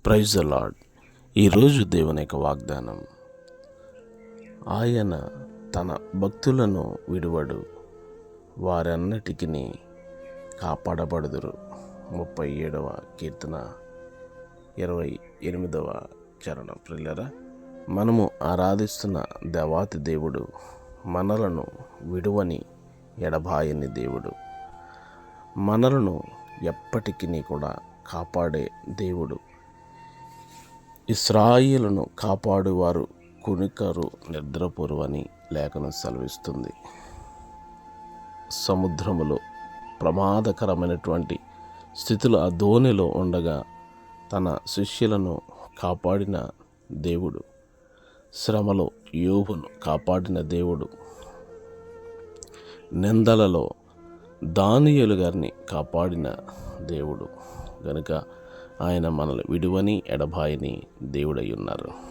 Praise the lord. ఈరోజు దేవుని యొక్క వాగ్దానం, ఆయన తన భక్తులను విడువడు, వారన్నిటికీ కాపాడబడుదురు. 37వ కీర్తన 28వ చరణం. ప్రియులారా, మనము ఆరాధిస్తున్న దేవాతి దేవుడు మనలను విడువని ఎడబాయని దేవుడు, మనలను ఎప్పటికీ కూడా కాపాడే దేవుడు. ఇశ్రాయేలును కాపాడువారు కునికరు, నిద్రపోరు అని లేఖనం సెలవిస్తుంది. సముద్రములో ప్రమాదకరమైనటువంటి స్థితిలో ఆ ధోనిలో ఉండగా తన శిష్యులను కాపాడిన దేవుడు, శ్రమలో యోబును కాపాడిన దేవుడు, నిందలలో దానియేలు గారిని కాపాడిన దేవుడు గనుక ఆయన మనల్ని విడువని ఎడబాయని దేవుడై ఉన్నారు.